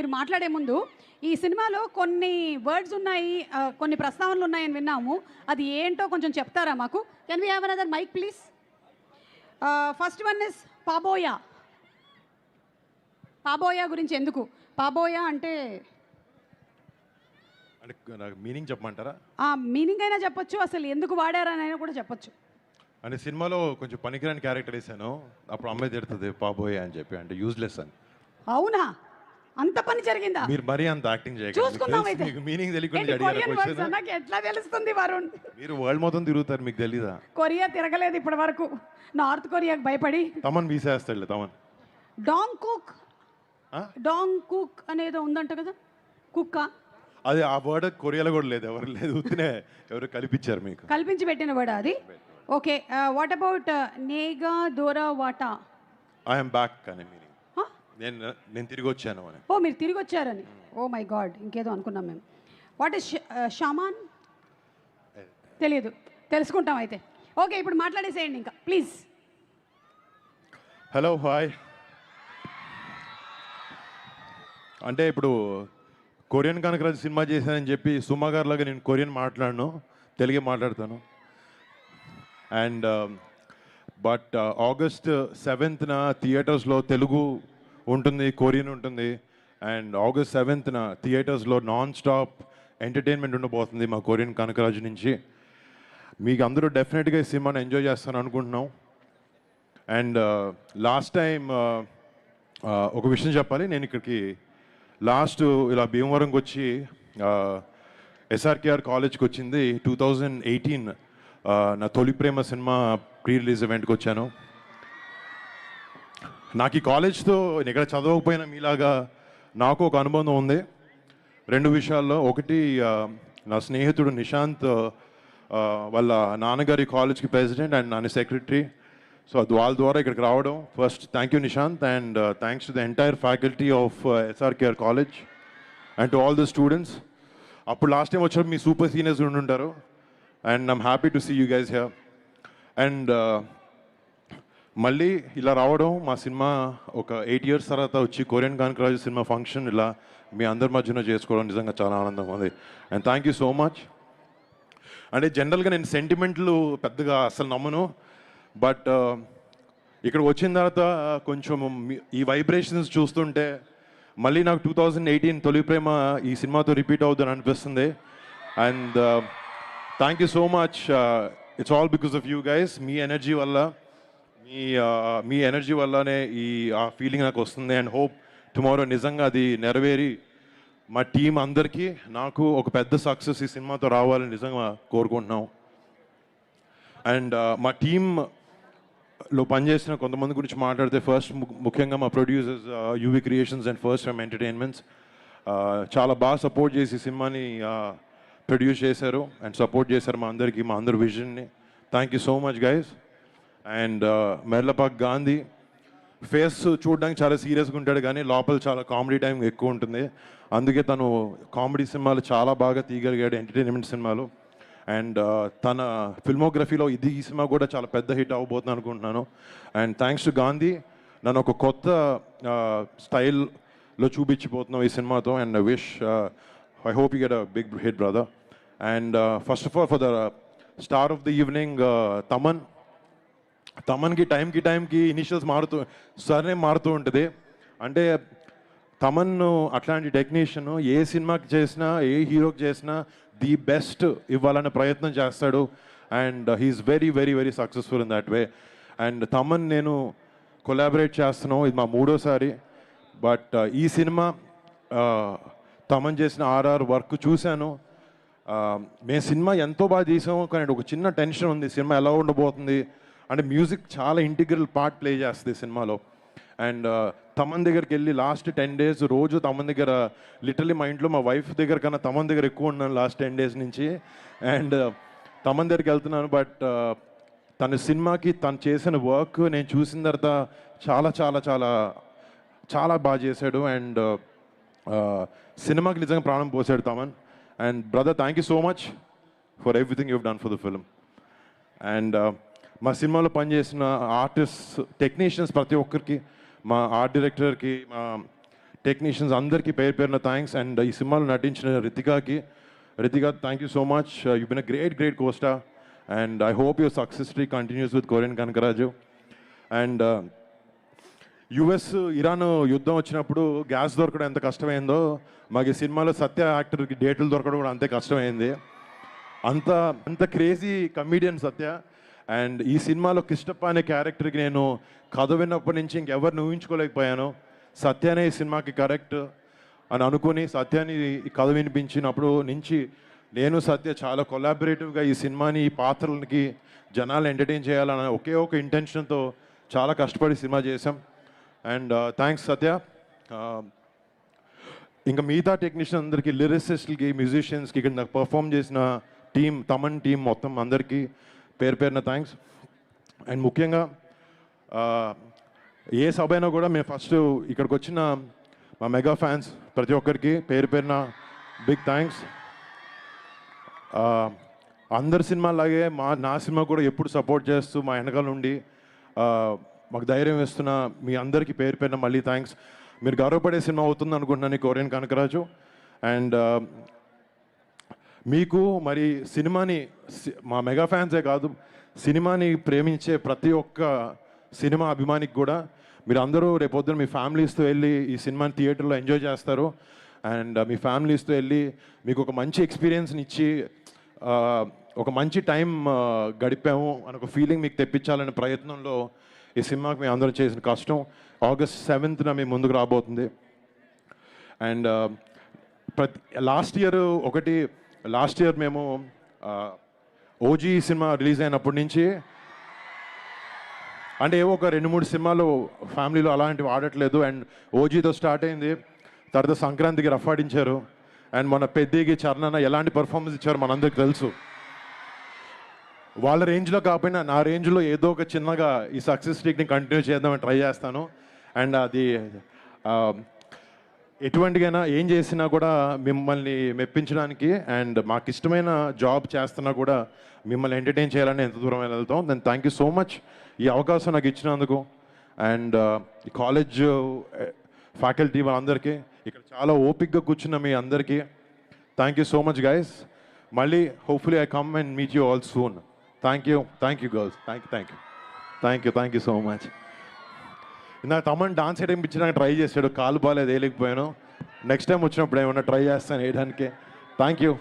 మీరు మాట్లాడే ముందు ఈ సినిమాలో కొన్ని వర్డ్స్ ఉన్నాయి, కొన్ని ప్రస్తావనలు ఉన్నాయని విన్నాము. అది ఏంటో కొంచెం చెప్తారా మాకు? Can we have another mic please? First one is పాబోయా. పాబోయా గురించి ఎందుకు? పాబోయా అంటే నాకు మీనింగ్ చెప్పమంటారా? మీనింగ్ అయినా చెప్పొచ్చు, అసలు ఎందుకు వాడారని కూడా చెప్పొచ్చు. అంటే సినిమాలో కొంచెం పనికిరాని క్యారెక్టర్ వేసాను, అప్పుడు అమ్మాయి తిడుతుంది పాబోయే అని చెప్పి, అంటే యూజ్లెస్ అని. అవునా? అంత పని జరిగిందా? మీరు మరీ అంత యాక్టింగ్ చూసుకుందాం అయితే. చేయకండి. మీనింగ్ తెలియకుండా కొరియన్ వర్డ్స్ నాకు ఎట్లా తెలుస్తుంది వరుణ్? మీరు వరల్డ్ మొత్తం తిరుగుతారు, మీకు తెలీదా? కొరియా తిరగలేదు ఇప్పటి వరకు, నార్త్ కొరియాకి భయపడి. తమన్ వీసేస్తాడులే. Thaman Dong Kook, Dong Kook అనేదో ఉందంట కదా, కుక్క. అది ఆ వర్డ్ కొరియాలో కూడా లేదు, ఎవరు లేదు, ఎవరు కల్పించారు మీకు, కల్పించి పెట్టిన వర్డ్ అది. ఓకే, వాట్ అబౌట్ నేగా దోరా వాటా? ఐఎమ్ బ్యాక్ అని మీనింగ్. నేను తిరిగి వచ్చాను అని. ఓ మీరు తిరిగి వచ్చారని. ఓ మై గాడ్, ఇంకేదో అనుకున్నాం మేము. What is shaman? తెలియదు, తెలుసుకుంటాం అయితే. ఓకే, ఇప్పుడు మాట్లాడేసేయండి ఇంకా ప్లీజ్. Hello, hi. అంటే ఇప్పుడు కొరియన్ కనకరాజు సినిమా చేశానని చెప్పి సుమా గారిలాగా నేను కొరియన్ మాట్లాడను, తెలుగే మాట్లాడతాను. అండ్ బట్ ఆగస్ట్ 7th థియేటర్స్లో తెలుగు ఉంటుంది, కొరియన్ ఉంటుంది. అండ్ ఆగస్ట్ 7th థియేటర్స్లో నాన్ స్టాప్ ఎంటర్టైన్మెంట్ ఉండబోతుంది మా కొరియన్ కనకరాజు నుంచి. మీకు అందరూ డెఫినెట్గా ఈ సినిమాని ఎంజాయ్ చేస్తాను అనుకుంటున్నాం. అండ్ లాస్ట్ టైం ఒక విషయం చెప్పాలి. నేను ఇక్కడికి లాస్ట్ ఇలా భీమవరంకి వచ్చి ఎస్ఆర్కేఆర్ కాలేజ్కి వచ్చింది 2018 నా తొలి ప్రేమ సినిమా ప్రీ రిలీజ్ ఈవెంట్కి వచ్చాను. నాకు ఈ కాలేజ్తో ఇక్కడ చదవకపోయినా మీలాగా నాకు ఒక అనుబంధం ఉంది రెండు విషయాల్లో. ఒకటి, నా స్నేహితుడు నిశాంత్ వాళ్ళ నాన్నగారి కాలేజ్కి ప్రెసిడెంట్ అండ్ నాన్న సెక్రటరీ. సో వాళ్ళ ద్వారా ఇక్కడికి రావడం. First thank you Nishant, and thanks to the entire faculty of SRKR college and to all the students. అప్పుడు లాస్ట్ టైం వచ్చినప్పుడు మీ సూపర్ సీనియర్స్ ఉంటారు, and I'm happy to see you guys here. And మళ్ళీ ఇలా రావడం, మా సినిమా ఒక 8 years తర్వాత వచ్చి కొరియన్ కనకరాజు సినిమా ఫంక్షన్ ఇలా మీ అందరి మధ్యన చేసుకోవడం నిజంగా చాలా ఆనందంగా ఉంది. And thank you so much. అంటే జనరల్గా నేను సెంటిమెంట్లు పెద్దగా అసలు నమ్మను, బట్ ఇక్కడ వచ్చిన తర్వాత కొంచెం ఈ వైబ్రేషన్స్ చూస్తుంటే మళ్ళీ నాకు 2018 తొలి ప్రేమ ఈ సినిమాతో రిపీట్ అవుతుందని అనిపిస్తుంది. And thank you so much. It's all because of you guys. Me energy వల్లనే ఆ ఫీలింగ్ నాకు వస్తుంది. అండ్ హోప్ టుమారో నిజంగా అది నెరవేరి మా టీం అందరికీ నాకు ఒక పెద్ద సక్సెస్ ఈ సినిమాతో రావాలని నిజంగా కోరుకుంటున్నాం. అండ్ మా టీంలో పనిచేసిన కొంతమంది గురించి మాట్లాడితే, ఫస్ట్ ముఖ్యంగా మా producers UV creations and first from entertainments చాలా బాగా సపోర్ట్ చేసి సినిమాని ప్రొడ్యూస్ చేశారు అండ్ సపోర్ట్ చేశారు మా అందరి విజన్ని. Thank you so much guys. And Merlapaka Gandhi face చూడడానికి చాలా సీరియస్గా ఉంటాడు, కానీ లోపల చాలా కామెడీ టైం ఎక్కువ ఉంటుంది. అందుకే తను కామెడీ సినిమాలు చాలా బాగా తీయగలిగాడు ఎంటర్టైన్మెంట్ సినిమాలు. అండ్ తన ఫిల్మోగ్రఫీలో ఈ సినిమా కూడా చాలా పెద్ద హిట్ అవ్వబోతుంది అనుకుంటున్నాను. అండ్ థ్యాంక్స్ టు గాంధీ, నన్ను ఒక కొత్త స్టైల్లో చూపించిపోతున్నాం ఈ సినిమాతో. And I hope you get a big hit brother. And first of all for the star of the evening తమన్కి టైంకి ఇనిషియల్స్ సర్నేమ్ మారుతూ ఉంటుంది. అంటే తమన్ అట్లాంటి టెక్నీషియన్ ఏ సినిమాకి చేసినా, ఏ హీరోకి చేసినా ది బెస్ట్ ఇవ్వాలనే ప్రయత్నం చేస్తాడు. And he is very very very successful in that way. And Thaman నేను కొలాబరేట్ చేస్తున్నాం, ఇది మా 3వ సారి. బట్ ఈ సినిమా తమన్ చేసిన ఆర్ఆర్ వర్క్ చూశాను. మేము సినిమా ఎంతో బాగా చేసాము, కానీ ఒక చిన్న టెన్షన్ ఉంది, సినిమా ఎలా ఉండబోతుంది అంటే. మ్యూజిక్ చాలా ఇంటిగ్రల్ పార్ట్ ప్లే చేస్తుంది సినిమాలో. అండ్ తమన్ దగ్గరికి వెళ్ళి లాస్ట్ 10 days రోజు తమన్ దగ్గర, లిటరలీ మా ఇంట్లో మా వైఫ్ దగ్గర కన్నా తమన్ దగ్గర ఎక్కువ ఉన్నాను లాస్ట్ 10 days నుంచి. అండ్ తమన్ దగ్గరికి వెళ్తున్నాను. బట్ తన సినిమాకి తను చేసిన వర్క్ నేను చూసిన తర్వాత చాలా చాలా చాలా చాలా బాగా చేశాడు. అండ్ సినిమాకి నిజంగా ప్రాణం పోసాడు Thaman. And brother, thank you so much for everything you've done for the film. And మా సినిమాలో పనిచేసిన ఆర్టిస్ట్, టెక్నీషియన్స్ ప్రతి ఒక్కరికి, మా ఆర్ట్ డైరెక్టర్కి, మా టెక్నీషియన్స్ అందరికీ పేరు పేరున థ్యాంక్స్. అండ్ ఈ సినిమాలో నటించిన Ritika thank you so much. You been a great costar and I hope your success streak continues with Korean Kanakaraju. And US Iran యుద్ధం వచ్చినప్పుడు గ్యాస్ దొరకడం ఎంత కష్టమైందో మాకు ఈ సినిమాలో సత్య యాక్టర్కి డేట్లు దొరకడం కూడా అంతే కష్టమైంది. అంత క్రేజీ కమీడియన్ సత్య. అండ్ ఈ సినిమాలో కృష్ణప్ప అనే క్యారెక్టర్కి నేను కథ విన్నప్పటి నుంచి ఇంకెవరిని ఊహించుకోలేకపోయాను. సత్యనే ఈ సినిమాకి కరెక్ట్ అని అనుకుని సత్యాన్ని ఈ కథ వినిపించినప్పుడు నుంచి నేను సత్య చాలా కొలాబరేటివ్గా ఈ సినిమాని ఈ పాత్రలకి జనాలు ఎంటర్టైన్ చేయాలన్న ఒకే ఒక ఇంటెన్షన్తో చాలా కష్టపడి సినిమా చేసాం. అండ్ థ్యాంక్స్ సత్య. ఇంకా మిగతా టెక్నీషియన్ అందరికీ, లిరిసిస్ట్లకి, మ్యూజిషియన్స్కి, ఇక్కడ నాకు పర్ఫామ్ చేసిన టీం, తమన్ టీం మొత్తం అందరికీ పేరు పేరున థ్యాంక్స్. అండ్ ముఖ్యంగా ఏ సభ అయినా కూడా మేము ఫస్ట్ ఇక్కడికి వచ్చిన మా మెగా ఫ్యాన్స్ ప్రతి ఒక్కరికి పేరు పేరున బిగ్ థ్యాంక్స్. అందరి సినిమాలాగే నా సినిమా కూడా ఎప్పుడు సపోర్ట్ చేస్తూ మా వెనకాల నుండి మాకు ధైర్యం ఇస్తున్న మీ అందరికీ పేరు పేరున మళ్ళీ థ్యాంక్స్. మీరు గర్వపడే సినిమా అవుతుంది అనుకుంటున్నాను ఈ కొరియన్ కనకరాజు. అండ్ మీకు మరి సినిమాని, మా మెగా ఫ్యాన్సే కాదు, సినిమాని ప్రేమించే ప్రతి ఒక్క సినిమా అభిమానికి కూడా మీరు అందరూ రేపొద్దున మీ ఫ్యామిలీస్తో వెళ్ళి ఈ సినిమాని థియేటర్లో ఎంజాయ్ చేస్తారు. అండ్ మీ ఫ్యామిలీస్తో వెళ్ళి మీకు ఒక మంచి ఎక్స్పీరియన్స్ని ఇచ్చి ఒక మంచి టైం గడిపాము అని ఒక ఫీలింగ్ మీకు తెప్పించాలనే ప్రయత్నంలో ఈ సినిమాకి మేము అందరం చేసిన కష్టం. August 7th మేము ముందుకు రాబోతుంది. అండ్ లాస్ట్ ఇయర్ మేము ఓజీ సినిమా రిలీజ్ అయినప్పటి నుంచి అంటే ఏవో ఒక 2-3 సినిమాలు ఫ్యామిలీలో అలాంటివి ఆడట్లేదు. అండ్ ఓజీతో స్టార్ట్ అయింది, తర్వాత సంక్రాంతికి రఫాడించారు, అండ్ మన పెద్దకి చరణన ఎలాంటి పర్ఫార్మెన్స్ ఇచ్చారో మనందరికి తెలుసు. వాళ్ళ రేంజ్లో కాకపోయినా నా రేంజ్లో ఏదో ఒక చిన్నగా ఈ సక్సెస్ స్ట్రీక్ని కంటిన్యూ చేద్దామని ట్రై చేస్తాను. అండ్ అది ఎటువంటిగైనా ఏం చేసినా కూడా మిమ్మల్ని మెప్పించడానికి అండ్ మాకు ఇష్టమైన జాబ్ చేస్తున్నా కూడా మిమ్మల్ని ఎంటర్టైన్ చేయాలని ఎంత దూరం వెళ్తాం. Then thank you so much ఈ అవకాశం నాకు ఇచ్చినందుకు. అండ్ ఈ కాలేజ్ ఫ్యాకల్టీ వాళ్ళందరికీ, ఇక్కడ చాలా ఓపిక్గా కూర్చున్న మీ అందరికీ thank you so much guys. మళ్ళీ hopefully I come and meet you all soon. Thank you girls. Thank you so much. నాకు తమన్ డాన్స్ వేయడం ఇచ్చడానికి ట్రై చేశాడు, కాలు బాగాలేదు వేయలేకపోయాను. నెక్స్ట్ టైం వచ్చినప్పుడు ఏమన్నా ట్రై చేస్తాను వేయడానికి. Thank you.